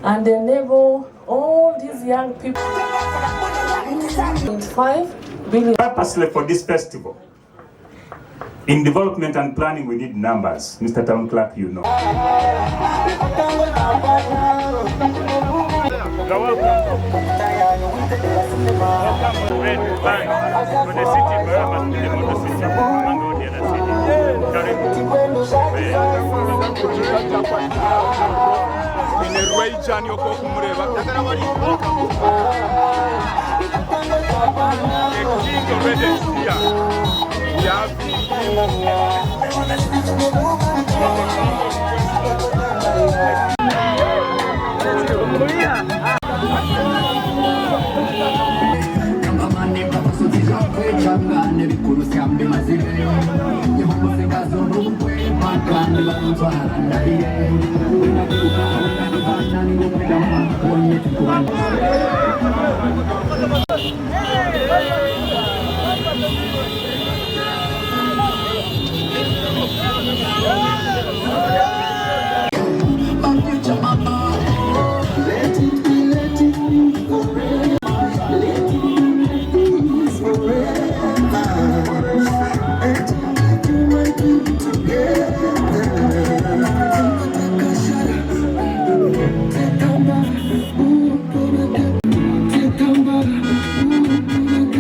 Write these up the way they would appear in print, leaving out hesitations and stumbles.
And enable all these young people. 5 billion. Purposely for this festival. In development and planning, we need numbers. Mr. Town Clerk, you know. Red bank for the city, Mbarara must be the model city among all the other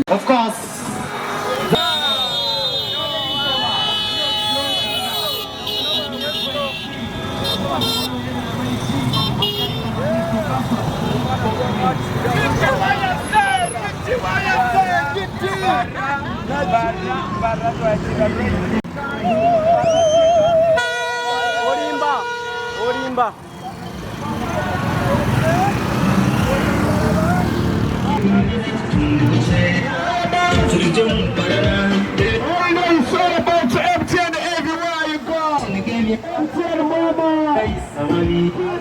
Of course. Orimba.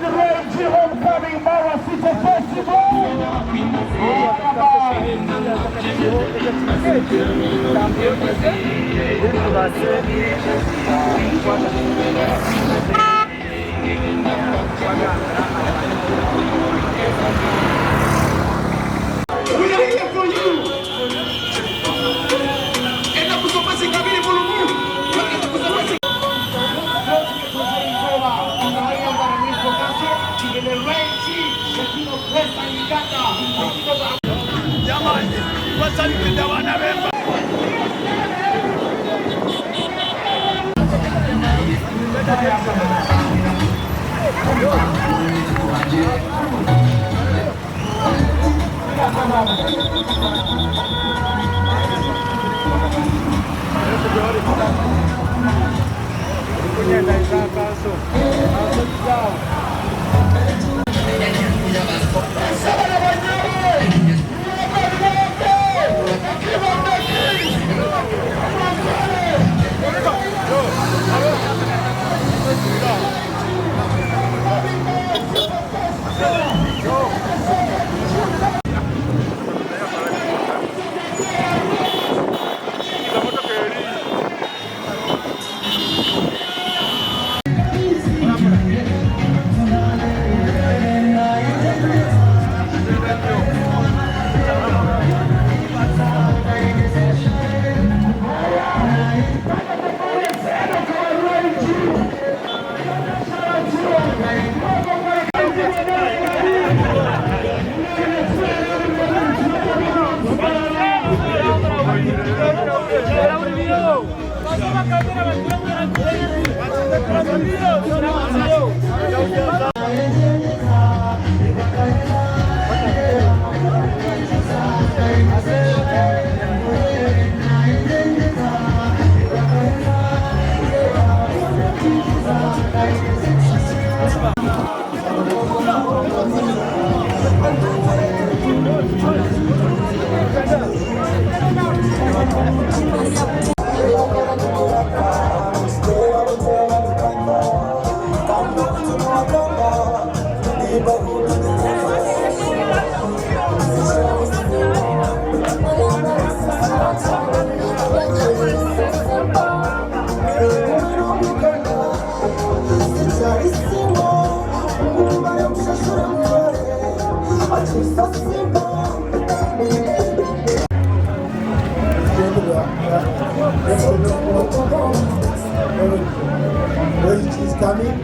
Homecoming Mbarara City Festival. We are here for you. Jamani, wasalipenda wana wema. Where it is coming.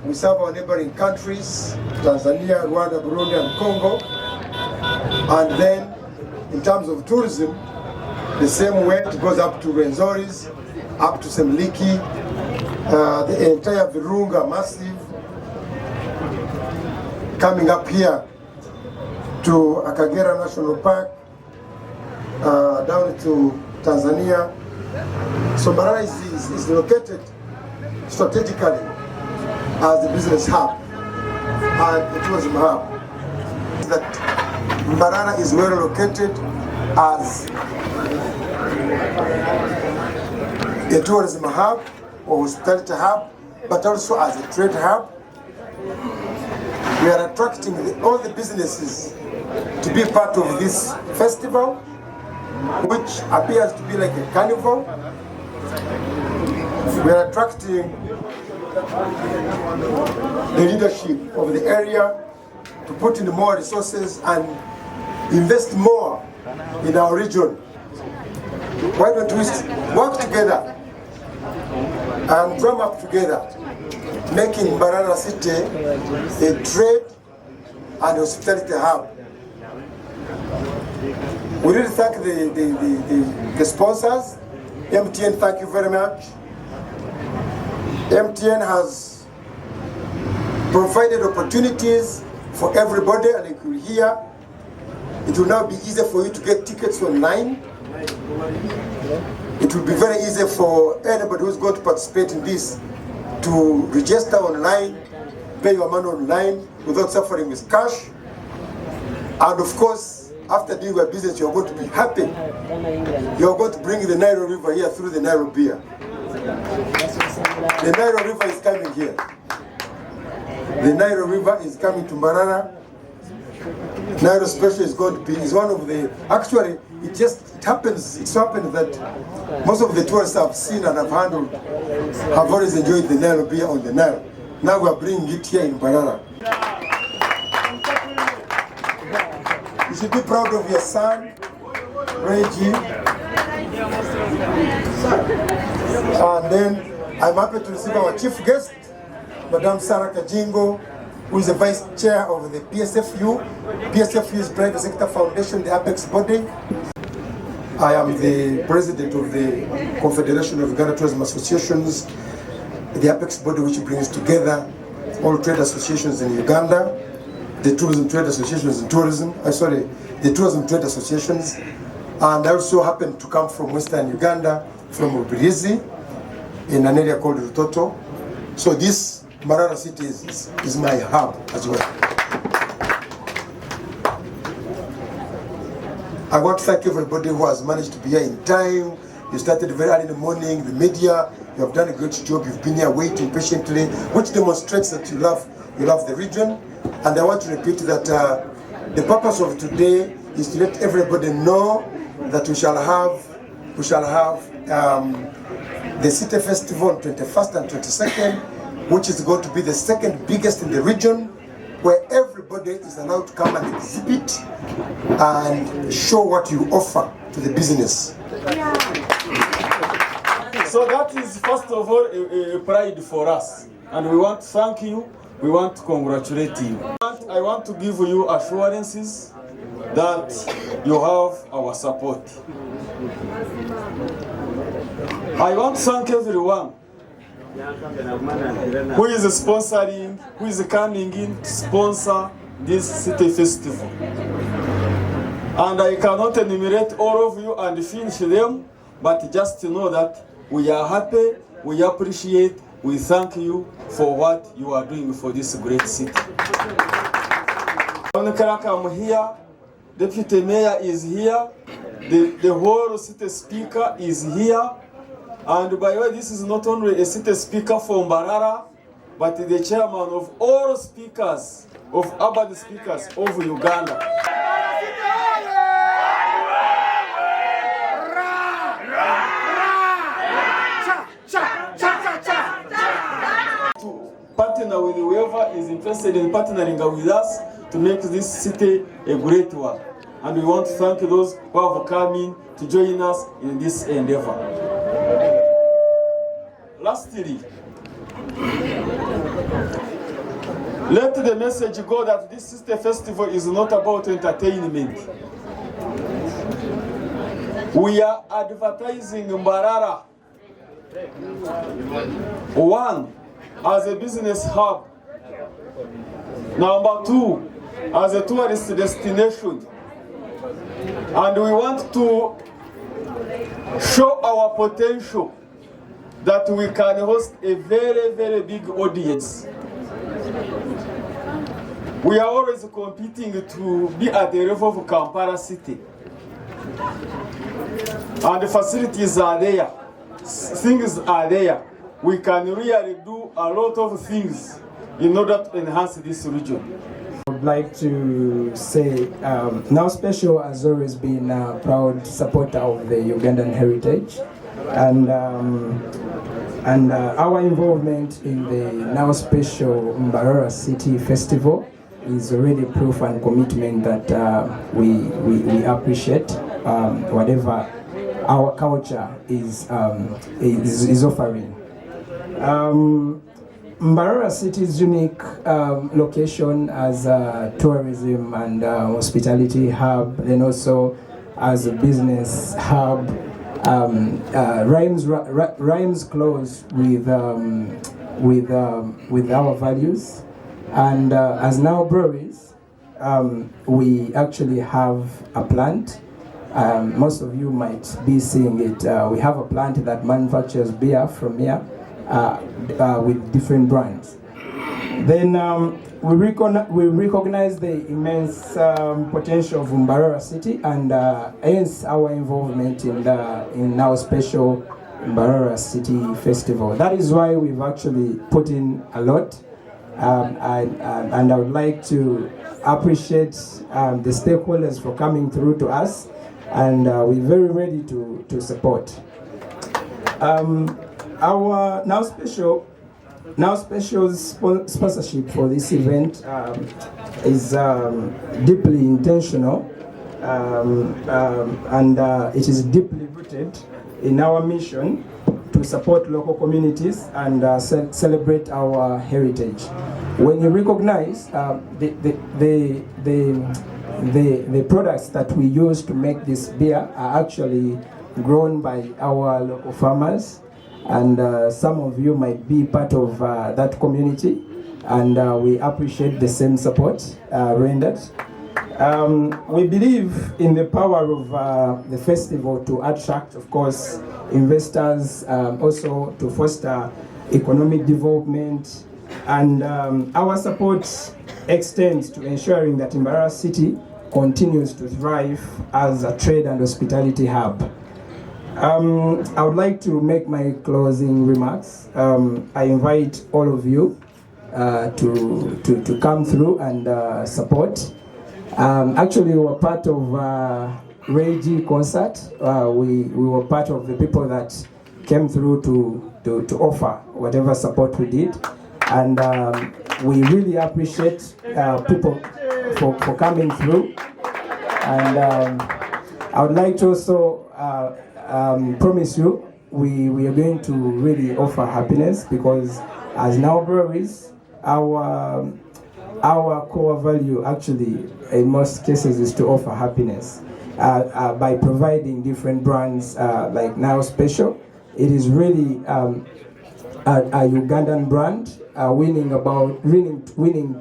We serve our neighboring countries, Tanzania, Rwanda, Burundi, and Congo. And then, in terms of tourism, the same way it goes up to Rwenzoris, up to Semliki, the entire Virunga Massive, coming up here to Akagera National Park, down to Tanzania. So Mbarara is located strategically as the business hub and the tourism hub. That Mbarara is well located as a tourism hub or hospitality hub, but also as a trade hub. We are attracting all the businesses to be part of this festival, which appears to be like a carnival. We are attracting the leadership of the area to put in more resources and invest more in our region. Why don't we work together and drum up together, making Mbarara City a trade and hospitality hub. We really thank the sponsors. MTN, thank you very much. MTN has provided opportunities for everybody, and you could hear it will now be easier for you to get tickets online. It will be very easy for anybody who's going to participate in this to register online, pay your money online without suffering with cash. And of course, after doing your business, you're going to be happy. You're going to bring the Nile River here through the Nile beer. The Nile River is coming here. The Nile River is coming to Mbarara. Nile Special is going to be, is one of the, actually, it's happened that most of the tourists I've seen and I've handled have always enjoyed the Nile beer on the Nile. Now we're bringing it here in Mbarara. You should be proud of your son, Reggie. And then I'm happy to receive our chief guest, Madam Sarah Kajingo, who is the vice chair of the PSFU. PSFU is Private Sector Foundation, the apex body. I am the president of the Confederation of Uganda Tourism Associations, the apex body which brings together all trade associations in Uganda, the tourism trade associations in tourism, the tourism trade associations, and I also happen to come from Western Uganda, from Ubirizi, in an area called Rutoto. So this Mbarara city is my hub as well. I want to thank everybody who has managed to be here in time. You started very early in the morning, the media, you have done a great job. You've been here waiting patiently, which demonstrates that you love the region. And I want to repeat that the purpose of today is to let everybody know that we shall have the City Festival on 21st and 22nd, which is going to be the second biggest in the region, where everybody is allowed to come and exhibit and show what you offer to the business. So that is first of all a pride for us, and we want to thank you, we want to congratulate you. I want to give you assurances that you have our support. I want to thank everyone who is sponsoring, who is coming in to sponsor this city festival. And I cannot enumerate all of you and finish them, but just to know that we are happy, we appreciate, we thank you for what you are doing for this great city. I'm here, Deputy Mayor is here, the whole city speaker is here. And by the way, this is not only a city speaker for Mbarara, but the chairman of all speakers, of urban speakers of Uganda. Party partner with whoever is interested in partnering with us to make this city a great one. And we want to thank those who have come in to join us in this endeavor. Lastly, let the message go that this City Festival is not about entertainment. We are advertising Mbarara, one, as a business hub. Number two, as a tourist destination. And we want to show our potential that we can host a very, very big audience. We are always competing to be at the level of Kampala City. And the facilities are there, things are there. We can really do a lot of things in order to enhance this region. I would like to say Now Special has always been a proud supporter of the Ugandan heritage, and our involvement in the Now Special Mbarara City Festival is already proof and commitment that we appreciate whatever our culture is offering. Mbarara City's unique location as a tourism and hospitality hub, and also as a business hub, rhymes close with our values. And as Now Breweries, we actually have a plant. Most of you might be seeing it. We have a plant that manufactures beer from here with different brands. Then we recognize the immense potential of Mbarara City, and hence our involvement in Now Special Mbarara City Festival. That is why we've actually put in a lot. And I would like to appreciate the stakeholders for coming through to us, and we're very ready to support. Our Now Special's sponsorship for this event is deeply intentional, and it is deeply rooted in our mission to support local communities and celebrate our heritage. When you recognize the products that we use to make this beer are actually grown by our local farmers, and some of you might be part of that community, and we appreciate the same support rendered. We believe in the power of the festival to attract, of course, investors, also to foster economic development, and our support extends to ensuring that Mbarara City continues to thrive as a trade and hospitality hub. I would like to make my closing remarks. I invite all of you to come through and support. Actually, we were part of Reggie concert. We were part of the people that came through to offer whatever support we did, and we really appreciate people for coming through. And I would like to also promise you we are going to really offer happiness, because as Now Breweries, our core value actually in most cases is to offer happiness by providing different brands like Now Special. It is really a Ugandan brand winning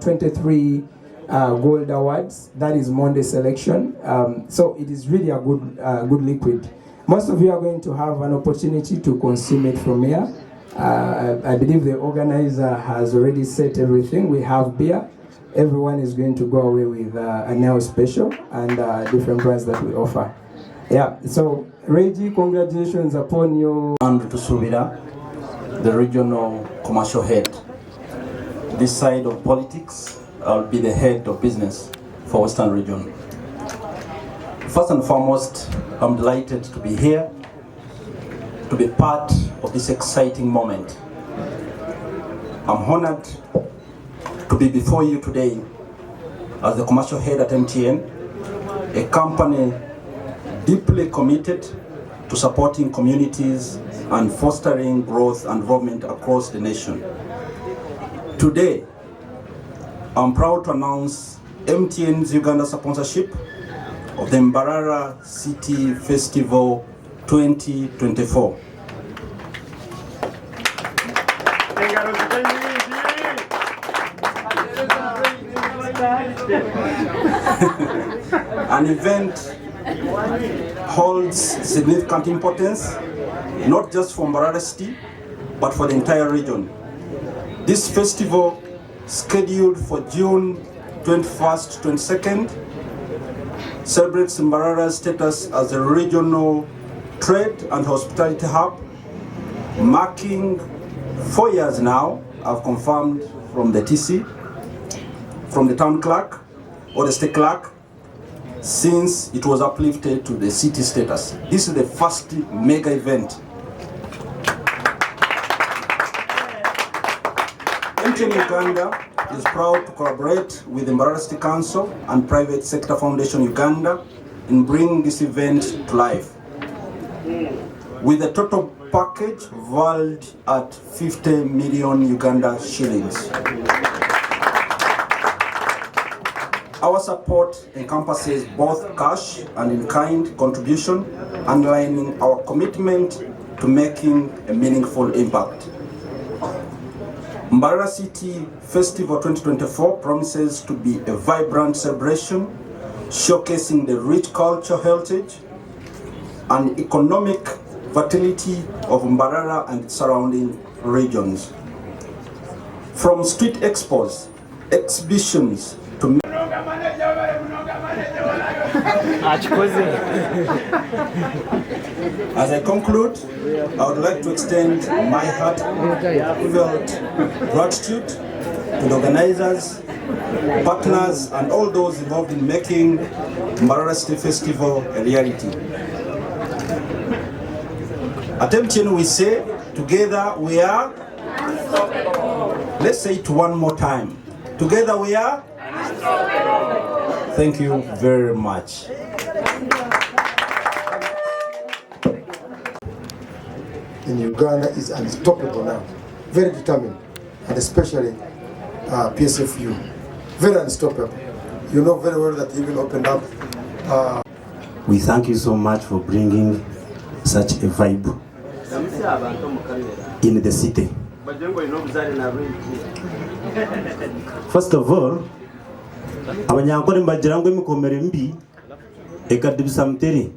23 gold awards. That is Monday selection. So it is really a good liquid. Most of you are going to have an opportunity to consume it from here. I believe the organizer has already set everything. We have beer. Everyone is going to go away with a Now Special and different brands that we offer. Yeah, so Reggie, congratulations upon you. And to Subira, the regional commercial head. This side of politics, I'll be the head of business for Western Region. First and foremost, I'm delighted to be here, to be part of this exciting moment. I'm honored to be before you today as the commercial head at MTN, a company deeply committed to supporting communities and fostering growth and development across the nation. Today, I'm proud to announce MTN's Uganda sponsorship of the Mbarara City Festival 2024. An event holds significant importance, not just for Mbarara City, but for the entire region. This festival, scheduled for June 21st to 22nd, celebrates Mbarara's status as a regional trade and hospitality hub, marking 4 years now, I've confirmed from the TC, from the town clerk or the state clerk, since it was uplifted to the city status. This is the first mega event. MTN Uganda is proud to collaborate with the Mbarara City Council and Private Sector Foundation Uganda in bringing this event to life, with a total package valued at 50 million Uganda shillings. Our support encompasses both cash and in-kind contribution, underlining our commitment to making a meaningful impact. Mbarara City Festival 2024 promises to be a vibrant celebration, showcasing the rich cultural heritage and economic vitality of Mbarara and its surrounding regions. From street expos, exhibitions, to As I conclude, I would like to extend my heartfelt gratitude to the organizers, partners, and all those involved in making Mbarara City Festival a reality. At MTN we say, together we are unstoppable. Let's say it one more time. Together we are unstoppable. Thank you very much. In Uganda is unstoppable now, very determined, and especially PSFU, very unstoppable. You know very well that even opened up. We thank you so much for bringing such a vibe in the city. First of all, abanyankore mbagira ngo imikomere mbi ekadibisa mteri.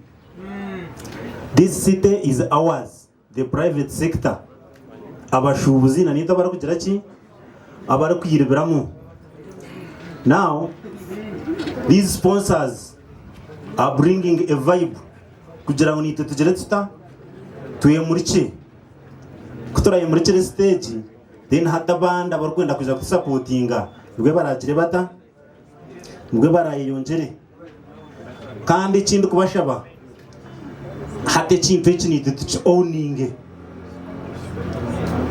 This city is ours, the private sector. Abashubuzi na nita barakugira ki abari kuyireberamo. Now these sponsors are bringing a vibe kugira ngo nite tugere tuta tuye muri ki kutora muri ki stage, then hata banda barakwenda kuja kusupportinga rwe barakire bata mwe barayiyongere kandi ikindi kubashaba hate kintu ekinite tuki owning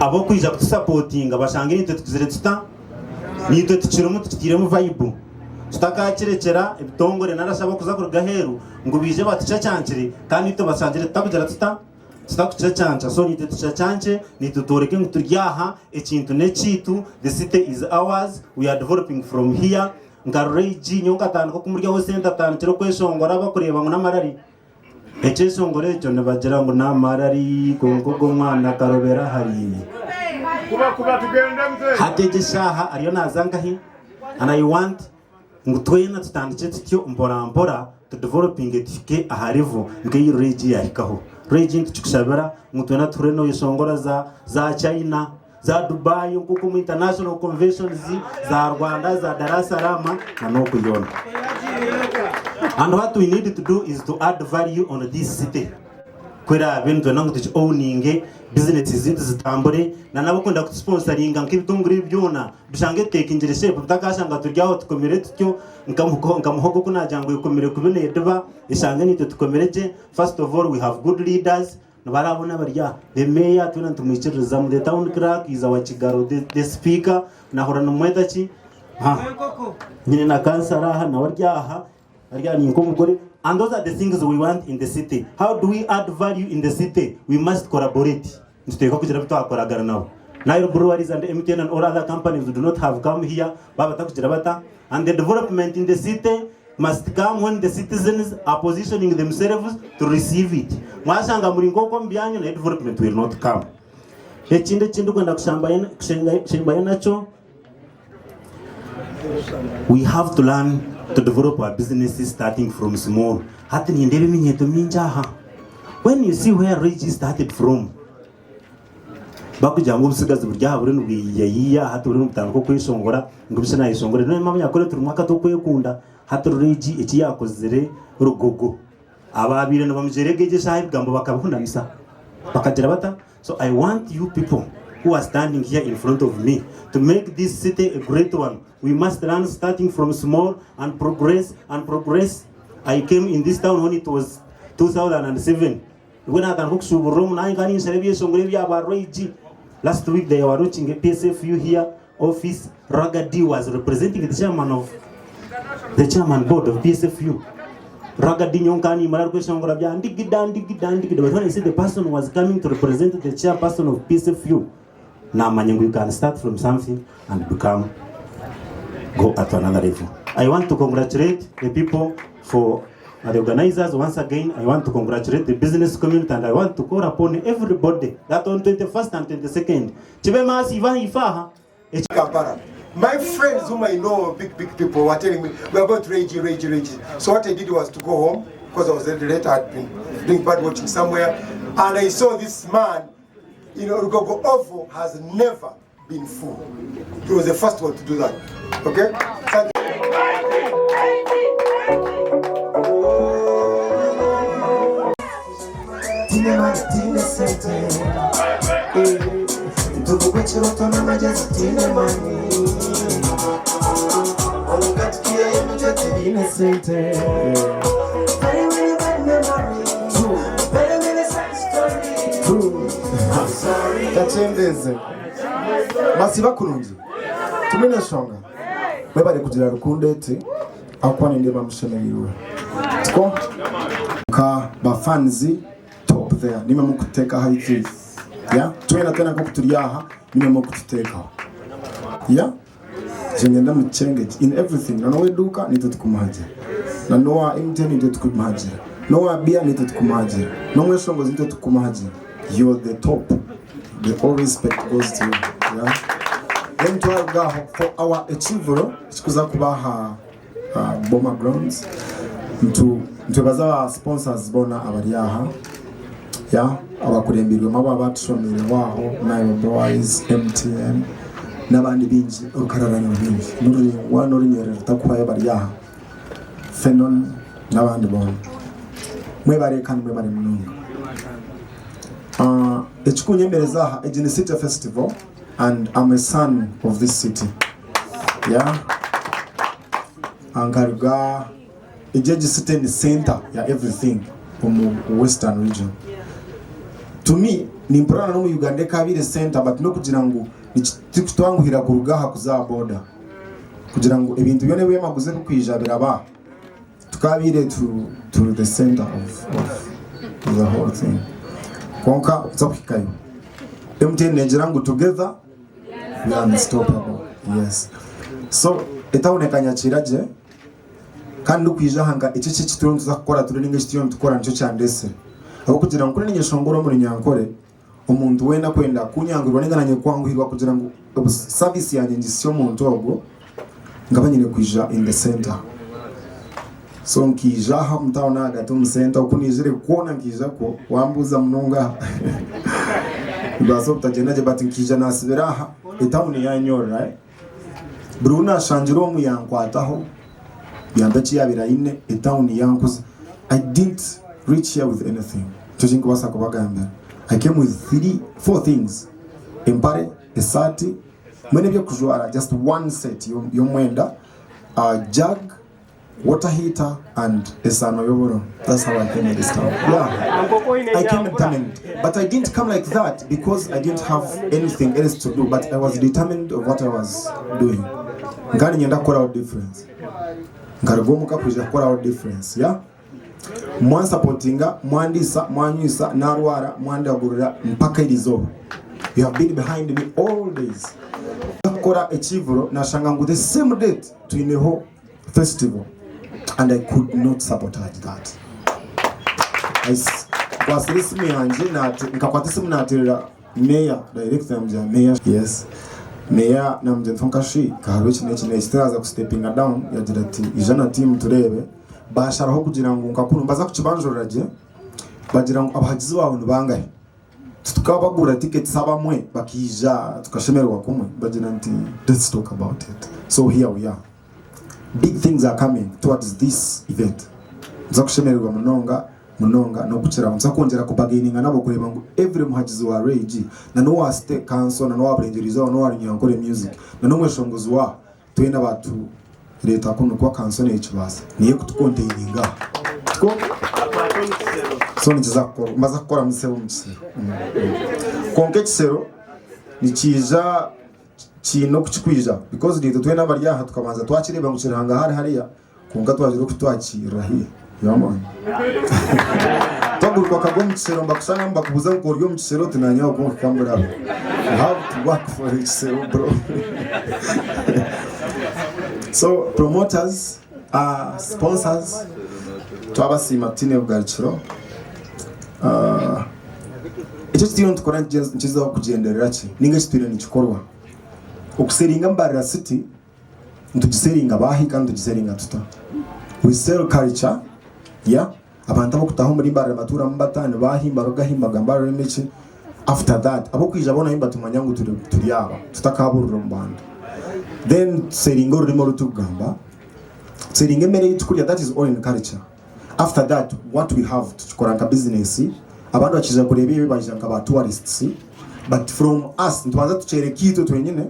abo kwiza kusupportinga bashange nite tukizire tuta nite tukiremo tukitiremo vibe tutakakirekera ibitongore narashaba kuza kuruga heru ngo bije baticha cyankire kandi ito basangire tutakugera tuta tutakucha cyanca. So nite tucha cyanche nitutoreke ngo turyaha ekintu nekitu. The city is ours, we are developing from here. Ngareji nyonga tanu ko kumurya hose ndatanu kiro kweshongora bakureba ngo namarari ekeshongore cyo nebagira ngo namarari kongo mwana karobera hari kuba tugende mze hategeshaha ariyo nazanga hi, and I want ngo twena tutandike tutyo mbora to developing etike aharivo ngeyi reji yahikaho reji ntukushabara ngo twena tureno yeshongora za China, za Dubai, kuko mu international conventions za Rwanda, za Dar es Salaam na no kuyona. And what we need to do is to add value on this city. Kwera bintu nango tuchi owning businesses zintu zitambure na nabo kunda kusponsoringa nk'ibitunguri byona dushange tekinjire shape butakashanga turyaho tukomere tutyo nkamuhogo kunajyango ikomere kubine deba ishange nite tukomereke. First of all, we have good leaders. Nabarabona barya the mayor tuna tumwikiriza mu the town clerk is our Chigaro, the speaker nahora no mwetachi nyine na cancer aha na waryaha aryani nkomugore. And those are the things we want in the city. How do we add value in the city? We must collaborate. Niteka kugira bitakoragana nabo. Nairo breweries and MTN and all other companies do not have come here. And the development in the city must come when the citizens are positioning themselves to receive it. Mwashanga muringo ko mbyanyu na development will not come. Ekinde kindu kwenda kushamba nacho. We have to learn to develop our businesses starting from small. Hata niendele minyeto minjaha. When you see where Reggie started from, bakujango busigaze burya buri nubiyiya hata buri mutango kwishongora ngubisha na ishongore no mama yakore turi mwaka to kwekunda hata Reggie eki yakozere rugogo ababire no bamjeregeje shahi bgambo bakabukunda misa bakagira bata. So I want you people who are standing here in front of me to make this city a great one. We must learn starting from small and progress and progress. I came in this town when it was 2007. When I can hook Suburum, I can in Reggie. Last week they were reaching a PSFU here office. Ragadi was representing the chairman board of PSFU. Ragadi Nyonkani Marakweshon Grabia and Digidandi. But when I said the person was coming to represent the chairperson of PSFU, now you can start from something and go at another level. I want to congratulate the people for the organizers once again. I want to congratulate the business community and I want to call upon everybody that on 21st and 22nd. My friends whom I know, big people, were telling me, we are going to Reggie. So what I did was to go home, because I was very late, I had been doing bird watching somewhere, and I saw this man, Rugogo Ovo has never been full. He was the first one to do that. Okay? Thank you. Tachembeze masiba kurungi tumene shonga bebale kugira rukundete akwane ndeba mshemerirwe tko ka bafanzi top there nime mukuteka haiki ya twena tena ko kuturiyaha nime mukuteka ya jengenda muchenge in everything na we duka nito tukumaje na noa MTN nito tukumaje noa bia nito tukumaje no mweshongo nito tukumaje. You're the top. The all respect goes to you. Yeah. Then to for our achiever, sikuza kubaha Boma Grounds. To bazawa sponsors bona abariyaha. Yeah. Abakurembirwe mababa tushomire waho nayo boys MTN nabandi binji ukararana binji. Nuri wanori nyerera takwa abariyaha. Fenon nabandi bona. Mwebare kan mwebare mununga. Echukunyemerezaha a city festival and I'm a son of this city. Yeah. Angaruga ejeji city in the center ya everything from western region. To me, ni mprana no Uganda kabire center but no kugira ngo nikitwanguhira kurugaha kuza border. Kugira ngo ebintu byone bwe maguze kwijabira ba. Tukabire to the center of the whole thing. Konka tsokikayo MTN nejirangu together we are unstoppable. Yes, so etaonekanya chiraje kandi kwijahanga iki kituru tuzakora turinge kituru tukora nicyo cyandese aho kugira ngo kuri nyeshongoro muri nyankore umuntu wenda kwenda kunyangurwa n'ingananye kwanguhirwa kugira ngo service yanjye ngisiyo mu ntogo ngabanyine kwija in the center. So nkija ha mtaona hagati mu center ukunizire kuona nkija ko wambuza munonga baso tutagendaje but nkija nasibiraha etauni yanyora right Bruna shanjiro mu yankwataho yambachi yabira ine etauni yankuza. I didn't reach here with anything. Tujinko basa kubagamba. I came with 4 things. Empare, esati, mwene byo kujwara just one set yomwenda, jug, water heater and esano yoboro. That's how I came in this town. Yeah, I came determined, but I didn't come like that because I didn't have anything else to do. But I was determined of what I was doing. ngani nyenda kukora difference ngarigomuka kuja kukora difference ya mwan supportinga mwandisa mwanyusa narwara mwandagurira mpaka ilizo. You have been behind me all days. Kukora achievero nashanga ngo the same date to Ineho festival and I could not sabotage that. Kwa simu yanje nkakwata simu naterera mayor direct namja mayor yes mayor namje ntonkashi kaharo kine kitaraza ku stepping down yagira ati ijana team turebe basharaho kugira ngo ngakunu mbaza ku kibanjorage bagira ngo abahagizi bawe nbangahe tukabagura ticket sabamwe bakija tukashemerwa kumwe bagira nti let's talk about it. So here we are, big things are coming towards this event. Nzakushemerwa munonga no kuchira nzakongera kubagaininga nabo kureba ngo every muhagizi wa rage na no wa state council na no wa brengeriza no wa nyangore music na no mweshongozi wa twena batu leta kuno kwa council n'ekibasa niye kutukontaininga two so nizakora maza gukora musebo musero konke kisero nikiza kino kuchikwija because leta twena bari yaha tukabanza twakireba mu kiranga hariya kunga twajira kutwakira hiye yaman togurwa kagom kisero mbakusanga mbakubuza ngo ryo mu kisero tunanya uko kambura. You have to work for it, kisero bro. So promoters, sponsors, twabasima tine bwaciro. Icyo kintu tukora nkiza kugenderera ki ninga kitire nikikorwa okuseringa Mbarara city ntugiseringa bahi kandi tugiseringa tuta. We sell culture, yeah. Abantu abokutaho muri Mbarara matura mbatane bahimba rugahimbaga Mbarara mechi. After that abokwija bona himba tumanya ngo turi aba tutakaburura mu banda. Then seringo rurimo rutugamba seringe mere yitukurya, that is all in culture. After that what we have tukoranga business abantu bakiza kureba ibi bajanga ba tourists, but from us ntwaza tucereka ito twenyine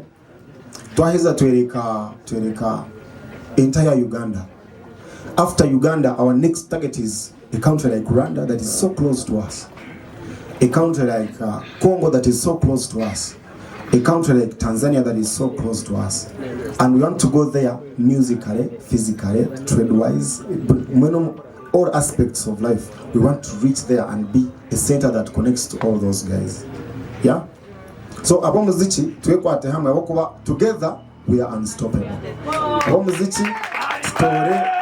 twaheza twereka entire Uganda. After Uganda, our next target is a country like Rwanda that is so close to us, a country like Congo that is so close to us, a country like Tanzania that is so close to us, and we want to go there musically, physically, trade-wise, all aspects of life. We want to reach there and be a center that connects to all those guys. Yeah. So abomuziki twekwate hamwe abokuba together we are unstoppable. Abomuziki tore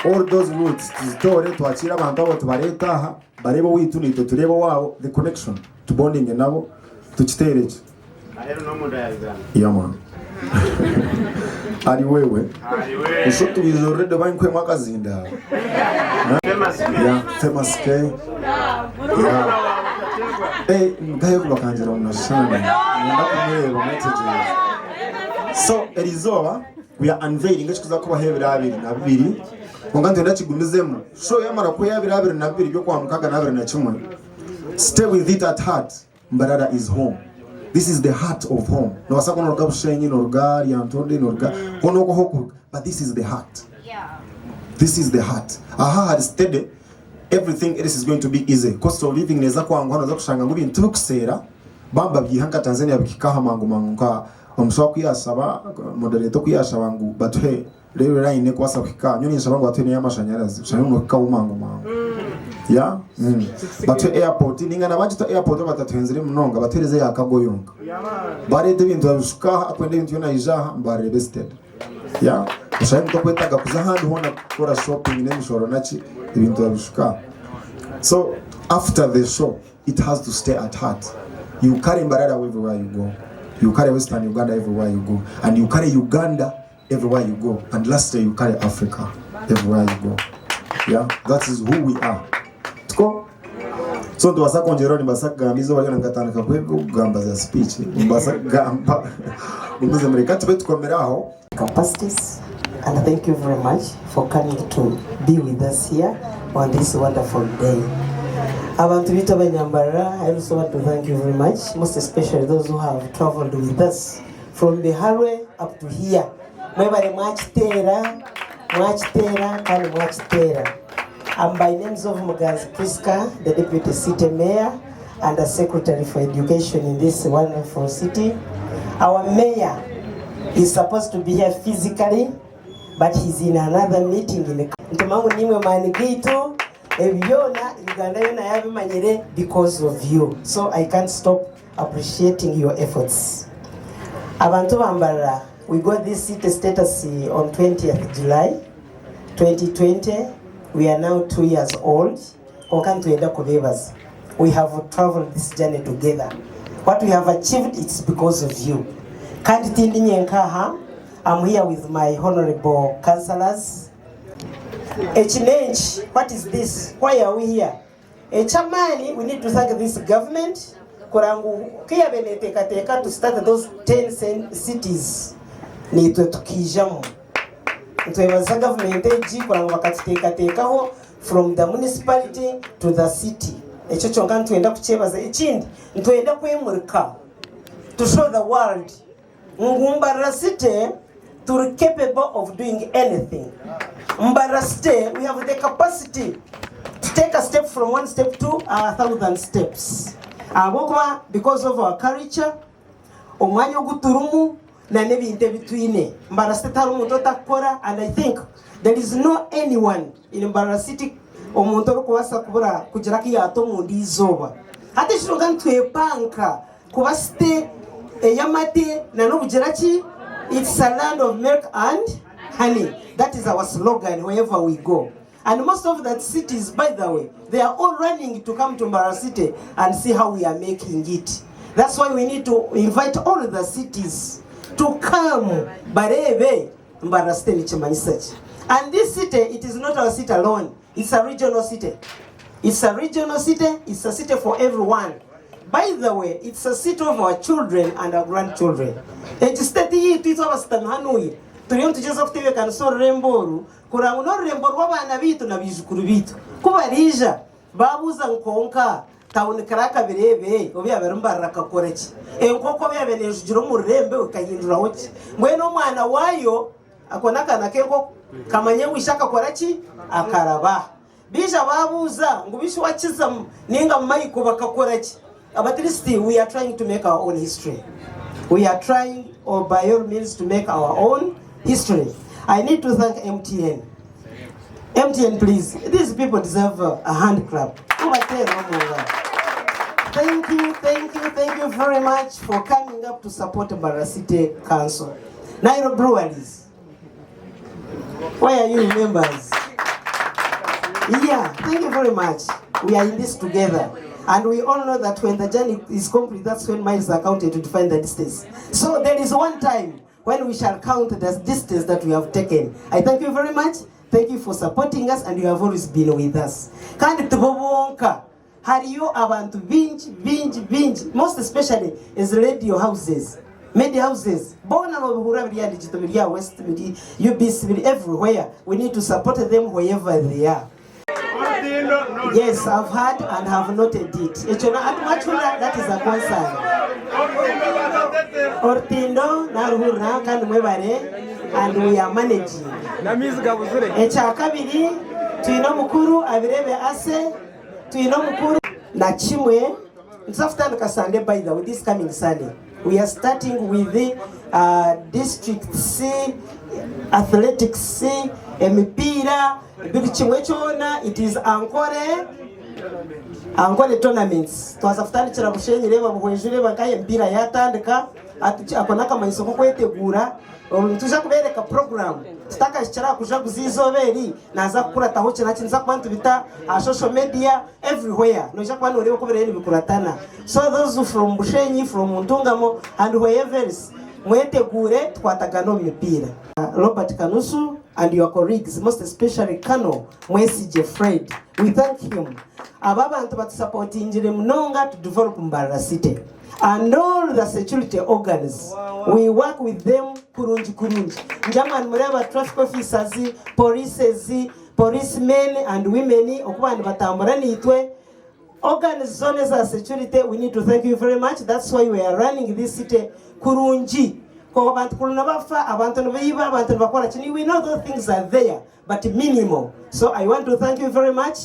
all those roots tore twakira abantu abo tubaretaha barebo witu nito turebo wabo the connection to bonding nabo tukitereje. Yeah man. Ari wewe ushoto bizorede bankwe mwakazinda famous K ngayo bakanjira unashana nda kumweba message. So Elizoba we are unveiling ekikuza kuba hebera 22 ngandi ndakigumizemo show yamara ko yabira 22 byo kwa mukaga na 21. Stay with it at heart. Mbarara is home. This is the heart of home. No wasako noruga bushenyi noruga yantode noruga kono ko hoko, but this is the heart. Yeah. This is the heart. Aha had steady everything else is going to be easy. Cost of living neza kwangwa naza kushanga ngo bintu bikusera bamba byihanga Tanzania bikikaha mangu manguka omuswa kuyasaba moderator kuyasaba ngo batwe rero line kwasa kwika nyoni nsaba ngo atene y'amashanyarazi shano no kawo mangu mangu. Yeah. Batwe airport ninga nabajita airport batatwenzire munonga batereze yakagoyonga barede bintu babishuka akwende bintu yona ijaha mbare bested. Yeah. Ushaye mto kwetaga kuza handi hona kora shopping nemishoro nachi ibintu babishuka. So after the show it has to stay at heart. You carry Mbarara everywhere you go. You carry Western Uganda everywhere you go, and you carry Uganda everywhere you go, and lastly you carry Africa everywhere you go. Yeah, that is who we are. Tuko so ndo wasakonjero ni basaka mizo wali ngatandika kwego gamba za speech ni basaka gamba umuze Amerika tube tukomeraho capacities. And thank you very much for coming to be with us here on this wonderful day. Abantu bita Mbarara, I also want to thank you very much, most especially those who have traveled with us from the highway up to here. Mwebale mwachitera and mwachitera. I'm by names of Mugazi Priska, the Deputy City Mayor and the Secretary for Education in this wonderful city. Our Mayor, He's supposed to be here physically, but he's in another meeting in the Ntumangu nimwe manigito ebyona Uganda yona yabimanyire because of you. So I can't stop appreciating your efforts. Abantu Mbarara, we got this city status on 20th July 2020. We are now 2 years old. We have traveled this journey together. What we have achieved, it's because of you. I'm here with my honorable councillors. H&H, what is this? Why are we here? Chamani, we need to thank this government. Kurangu kia beneteka to start those 10 cities. Ni tukijamu. Ntuebaza government eji kurangu wakateka ho from the municipality to the city. Echo chonga tuenda kuchebaza ekindi. Ntuenda kwemurika to show the world. Mbarara city to capable of doing anything. Mbarara city, we have the capacity to take a step from 1 step to 1,000 steps. Because of our culture, omwanya oguturumu na nebinte bitwine. Mbarara city harumu totakora, and I think there is no anyone in Mbarara city omuntu okuwasa kubura kugiraki yato mundi izoba. Hati shiroga ntwepanka kuba city eyamate na nobugiraki. It's a land of milk and honey. That is our slogan wherever we go. And most of that cities, by the way, they are all running to come to Mbarara city and see how we are making it. That's why we need to invite all the cities to come. Barebe, Mbarara city ni chimanyi. And this city, it is not our city alone. It's a regional city. It's a regional city. It's a city for everyone. By the way, it's a city of our children and our grandchildren. It's steady to us Tanhanui. Turion to Joseph Teve can so remboru. Kurangu no remboru wabana bitu na bizukuru bitu. Kubarija, babu zankonka, tauni karaka birebe, obya berumbarara kakorechi. Enkoko bya benejiro mu rembe ukahindura hoki. Mweno mwana wayo akonaka nakeko kamanyengu ishaka korachi akaraba. Bija babuza ngubishi wachiza ninga maiko bakakorachi. But at least we are trying to make our own history. We are trying, or by all means, to make our own history. I need to thank MTN. MTN, please. These people deserve a hand clap. Thank you very much for coming up to support Mbarara City Council. Nairo Breweries. Where are you members? Yeah, thank you very much. We are in this together. And we all know that when the journey is complete, that's when miles are counted to define the distance. So there is one time when we shall count the distance that we have taken. I thank you very much. Thank you for supporting us, and you have always been with us. Kandi tubobonka, hariyo abantu binge, most especially is radio houses, media houses. Bona no buhura bya digital media West media, UBC everywhere. We need to support them wherever they are. Yes, I've heard and have noted it. That is a concern. Ortindo, Naruhura, and we are managing. Echakabiri, Tuino Mukuru, Avirebe Ase, Tuino Mukuru, Nachimwe. It's after the Sunday, by the way, this coming Sunday. We are starting with the District C, Athletics C, Mipira. It is Ankole tournaments. Twasafutani chira bushenyi leba buhwejure bakaye mpira yatandika akonaka maisoko kwetegura tusha kubereka program staka chichara kuja kuzizoberi naza kukura taho china chinza kwantu bita social media everywhere noja kwano leo kubereni bikuratana. So those from Bushenyi, from Ntungamo and wherever else mwetegure twatagano mipira. Robert Kanusu and your colleagues, most especially Kano Mwesije Fred, we thank him. Ababantu batusupporting Mnonga to develop Mbarara City. And all the security organs, we work with them kurunji. Njaman mureba traffic officers, policemen and women, okubandi batamburani itwe. Organs, zones of security, we need to thank you very much. That's why we are running this city kurunji. We know those things are there, but minimal. So I want to thank you very much.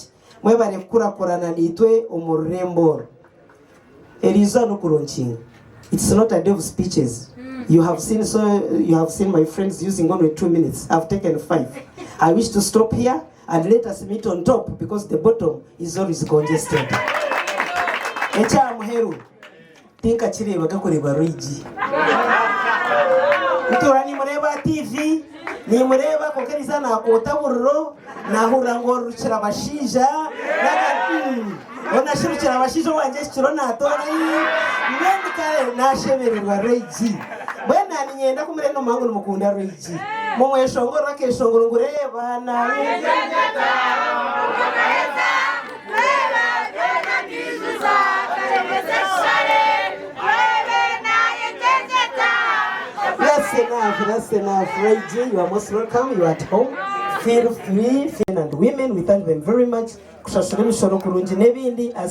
It's not a day of speeches. You have seen my friends using only 2 minutes. I've taken 5. I wish to stop here and let us meet on top because the bottom is always congested. Echa muheru tinka chire bagakoreba Regi. Mtura ni mureba TV ni mureba kokeriza na kotaburro na hurango ruchira bashija ona shirukira bashija wanje shiro na tora ngendi kale na shebererwa Regi. Bwana ni nyenda kumure no mangu mukunda Regi. Momwe shongora ke shongoro ngureba na That's enough. Regi, you are most welcome. You are at home. Feel free, and women, we thank them very much. As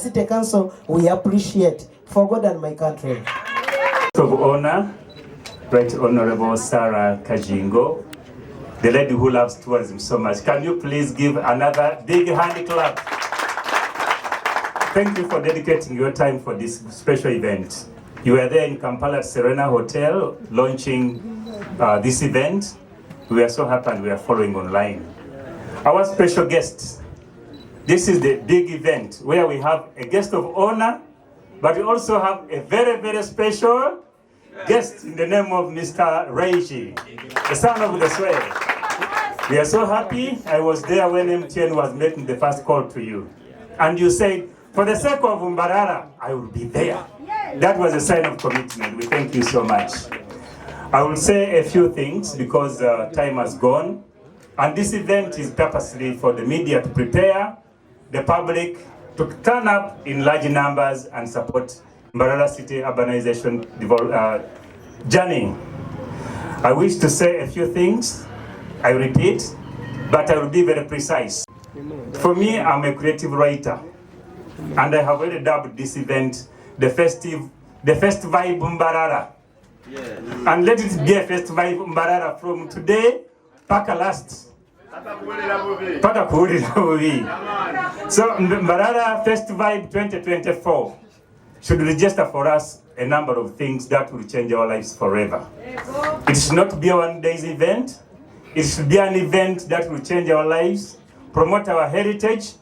City Council, we appreciate for God and my country. Of honor, Right Honorable Sarah Kajingo, the lady who loves tourism so much. Can you please give another big hand clap? Thank you for dedicating your time for this special event. You were there in Kampala Serena Hotel launching this event. We are so happy and we are following online. Our special guests, this is the big event where we have a guest of honor, but we also have a very, very special guest in the name of Mr. Regi, the son of the soil. We are so happy. I was there when MTN was making the first call to you. And you said, for the sake of Mbarara, I will be there. That was a sign of commitment. We thank you so much. I will say a few things because time has gone. And this event is purposely for the media to prepare the public to turn up in large numbers and support Mbarara City urbanization journey. I wish to say a few things. I repeat, but I will be very precise. For me, I'm a creative writer, and I have already dubbed this event the first vibe Mbarara. Yes. And let it be a first vibe Mbarara from today, paka last. Paka kuhurira bubi. So Mbarara First Vibe 2024 should register for us a number of things that will change our lives forever. It should not be a one-day event. It should be an event that will change our lives, promote our heritage,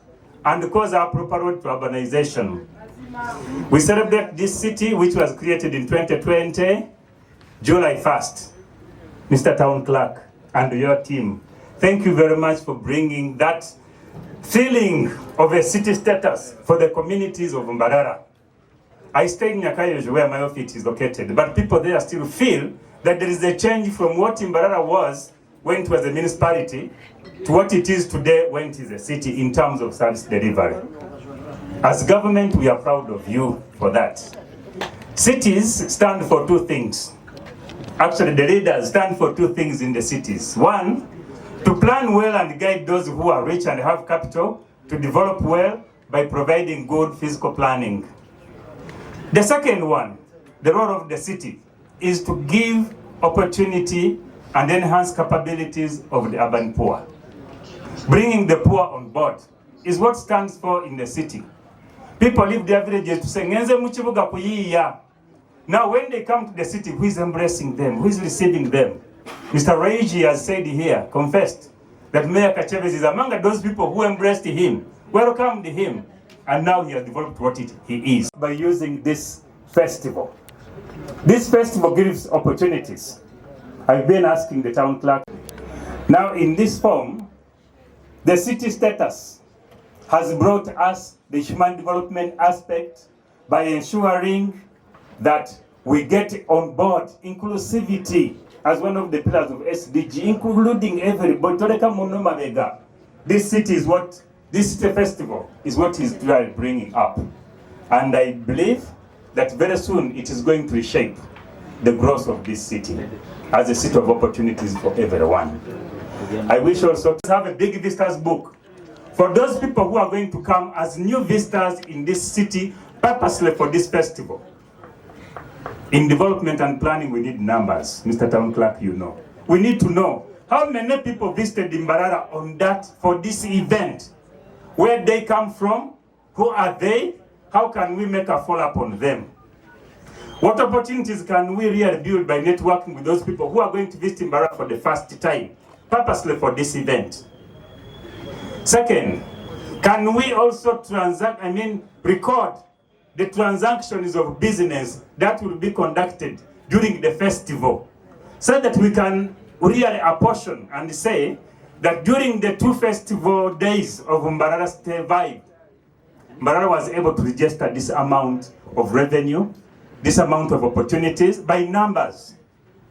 and cause our proper road to urbanization. We celebrate this city, which was created in 2020, July 1st. Mr. Town Clerk and your team, thank you very much for bringing that feeling of a city status for the communities of Mbarara. I stay in Nyakayojo where my office is located, but people there still feel that there is a change from what Mbarara was when it was a municipality to what it is today when it is a city in terms of service delivery. As government, we are proud of you for that. Cities stand for two things. Actually, the leaders stand for two things in the cities. One, to plan well and guide those who are rich and have capital to develop well by providing good physical planning. The second one, the role of the city, is to give opportunity and enhance capabilities of the urban poor. Bringing the poor on board is what stands for in the city. People leave their villages to say, "Ngenze muchibuga kuyiya." Now when they come to the city, who is embracing them? Who is receiving them? Mr. Regi has said here, confessed, that Mayor Kacheves is among those people who embraced him, welcomed him, and now he has developed what he is. By using this festival. This festival gives opportunities. I've been asking the town clerk. Now in this form, the city status has brought us the human development aspect by ensuring that we get on board inclusivity as one of the pillars of SDG, including everybody. This city festival is what is bringing up. And I believe that very soon it is going to reshape the growth of this city as a city of opportunities for everyone. I wish also to have a big visitors book for those people who are going to come as new visitors in this city purposely for this festival. In development and planning, we need numbers. Mr. Town Clerk, you know. We need to know how many people visited Mbarara on that for this event. Where they come from, who are they, how can we make a follow-up on them? What opportunities can we really build by networking with those people who are going to visit Mbarara for the first time, purposely for this event? Second, can we also record the transactions of business that will be conducted during the festival, so that we can really apportion and say that during the 2 festival days of Mbarara State Vibe, Mbarara was able to register this amount of revenue, this amount of opportunities by numbers.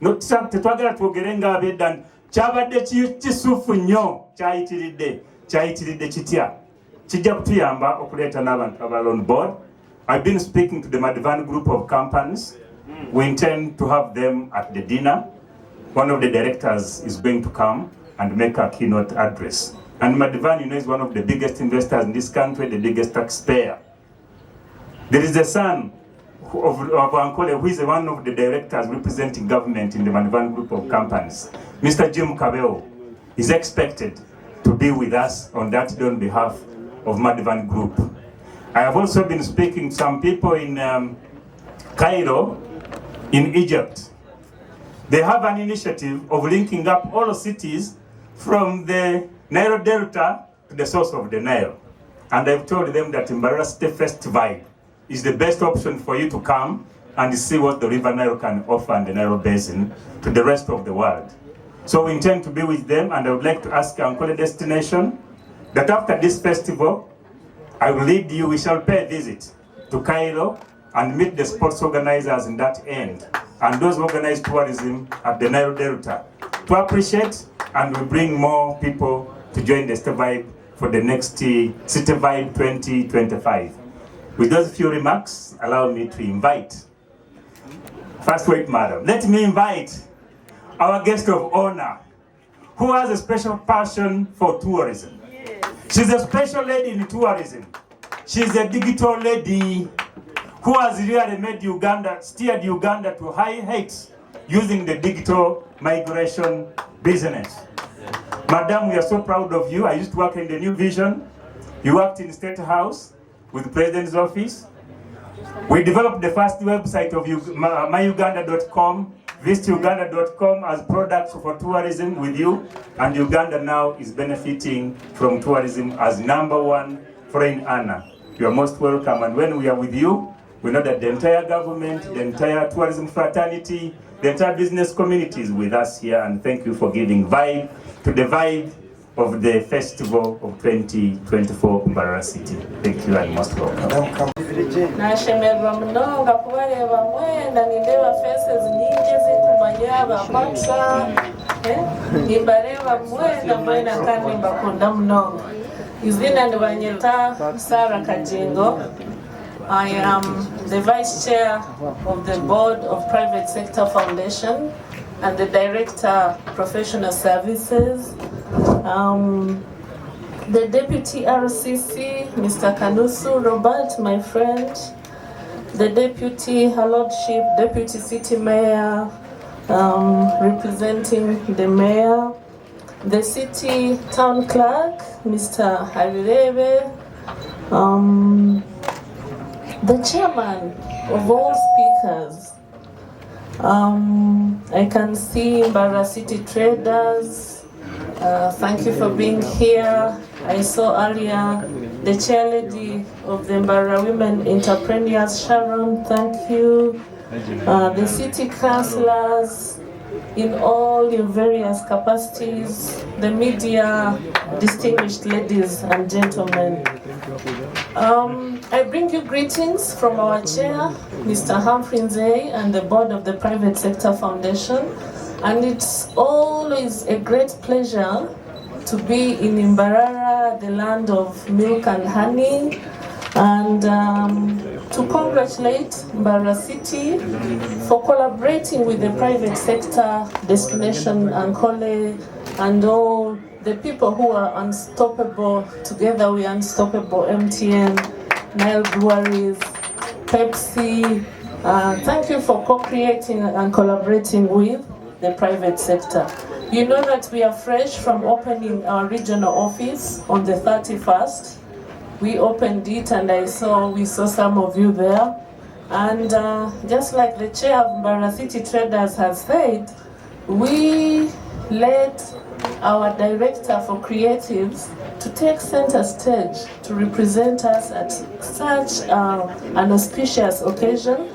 Tetwagala twogere nga abedda kyabadde kisufu nnyo kyayitiridde kitya kijja kutuyamba okuleeta n'abantu abali on board. I've been speaking to the Madivan group of companies. We intend to have them at the dinner. One of the directors is going to come and make a keynote address. And Madivan, you know, is one of the biggest investors in this country, the biggest taxpayer. There is a son of Ankole, who is one of the directors representing government in the Madivan group of companies. Mr. Jim Kabeo is expected to be with us on that day on behalf of Madivan Group. I have also been speaking to some people in Cairo, in Egypt. They have an initiative of linking up all cities from the Nile Delta to the source of the Nile. And I've told them that Mbarara State Festival is the best option for you to come and see what the River Nile can offer and the Nile Basin to the rest of the world. So we intend to be with them, and I would like to ask Ankole Destination that after this festival, I will lead you, we shall pay a visit to Cairo and meet the sports organizers in that end, and those who organize tourism at the Nile Delta, to appreciate and we bring more people to join the City Vibe for the next City Vibe 2025. With those few remarks, allow me to invite, first wait, madam, let me invite our guest of honor, who has a special passion for tourism. She's a special lady in tourism. She's a digital lady who has really made Uganda, steered Uganda to high heights using the digital migration business. Madam, we are so proud of you. I used to work in the New Vision. You worked in State House with the President's Office. We developed the first website of myuganda.com, visituganda.com as products for tourism with you, and Uganda now is benefiting from tourism as #1 foreign earner. You are most welcome, and when we are with you, we know that the entire government, the entire tourism fraternity, the entire business community is with us here, and thank you for giving vibe to the vibe of the festival of 2024 Mbarara City. Thank you and most welcome. Nashemerwa mnonga kubareba mwenda nindeba faces nyingi zikumanyaba mapsa nimbareba mwenda kandi mbakunda mnonga. Izina ndibanyeta Sara Kajingo. I am the Vice Chair of the Board of Private Sector Foundation and the Director Professional Services. The Deputy RCC, Mr. Kanusu Robert, my friend, the Deputy, Her Lordship, Deputy City Mayor, representing the Mayor, the City Town Clerk, Mr. Harirebe, the Chairman of all speakers. I can see Mbarara City Traders. Thank you for being here. I saw earlier the chairlady of the Mbarara Women Entrepreneurs, Sharon, thank you. The city councillors in all your various capacities, the media, distinguished ladies and gentlemen. I bring you greetings from our chair, Mr. Humphrey Nzei, and the board of the Private Sector Foundation. And it's always a great pleasure to be in Mbarara, the land of milk and honey, and to congratulate Mbarara City for collaborating with the private sector, Destination Ankole, and all the people who are unstoppable. Together we are unstoppable. MTN, Nile Breweries, Pepsi. Thank you for co-creating and collaborating with the private sector. You know that we are fresh from opening our regional office on the 31st. We opened it and we saw some of you there. And just like the chair of Mbarara City Traders has said, we led our director for creatives to take center stage to represent us at such an auspicious occasion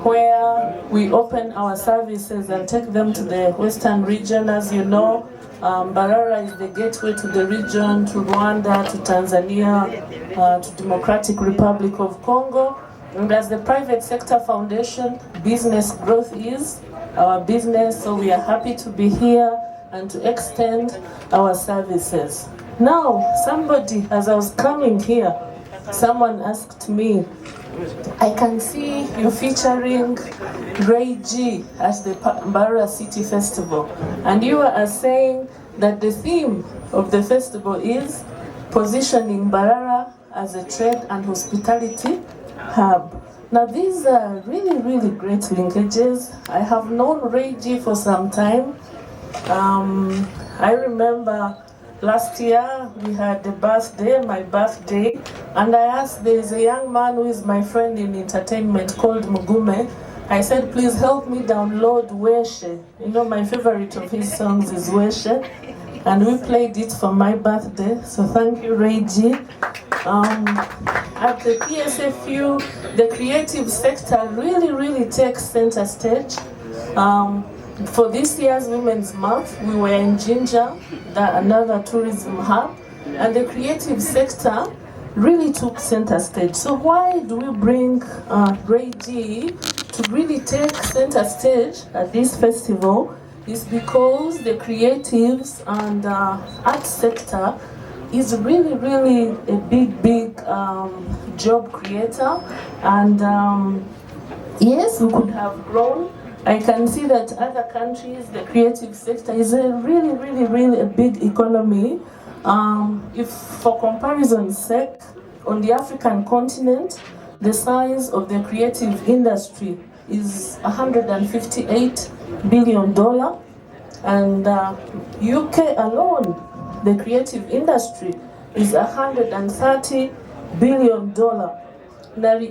where we open our services and take them to the Western region. As you know, Mbarara is the gateway to the region, to Rwanda, to Tanzania, to Democratic Republic of Congo. And as the private sector foundation, business growth is our business, so we are happy to be here and to extend our services. Now, somebody, as I was coming here, someone asked me, I can see you featuring Ray G at the Mbarara City Festival, and you are saying that the theme of the festival is positioning Mbarara as a trade and hospitality hub. Now these are really, really great linkages. I have known Ray G for some time. I remember last year we had my birthday, and I asked, there's a young man who is my friend in entertainment called Mugume. I said, please help me download Weshe. You know, my favorite of his songs is Weshe. And we played it for my birthday, so thank you, Ray G. At the PSFU, the creative sector really takes center stage. For this year's Women's Month, we were in Jinja, another tourism hub, and the creative sector really took center stage. So why do we bring Ray G to really take center stage at this festival? Is because the creatives and art sector is really a big job creator, and yes, we could have grown. I can see that other countries, the creative sector is a really a big economy. If for comparison's sake, on the African continent, the size of the creative industry is $158 billion, and UK alone, the creative industry is $130 billion.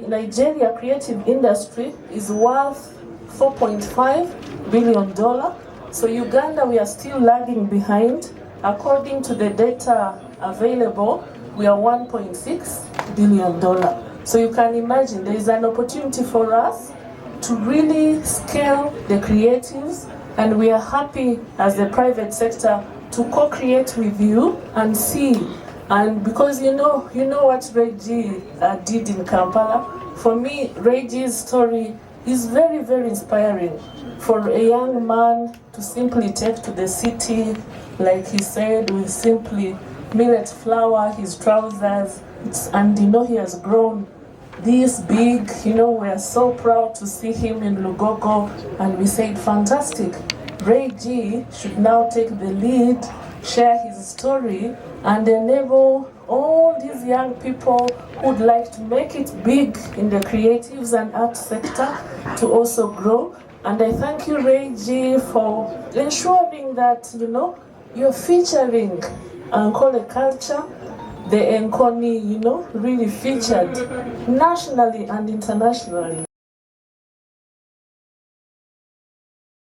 Nigeria creative industry is worth $4.5 billion. So Uganda, we are still lagging behind. According to the data available, we are $1.6 billion. So you can imagine there is an opportunity for us to really scale the creatives, and we are happy as the private sector to co-create with you and see. And because you know what Ray G did in Kampala, for me, Ray G's story is very inspiring. For a young man to simply take to the city, like he said, with simply millet flour, his trousers, and he has grown this big. We are so proud to see him in Lugogo, and we said, fantastic. Ray G should now take the lead, share his story, and enable all these young people who would like to make it big in the creatives and art sector to also grow. And I thank you, Ray G, for ensuring that you're featuring Ankole culture, the Nkoni, really featured nationally and internationally.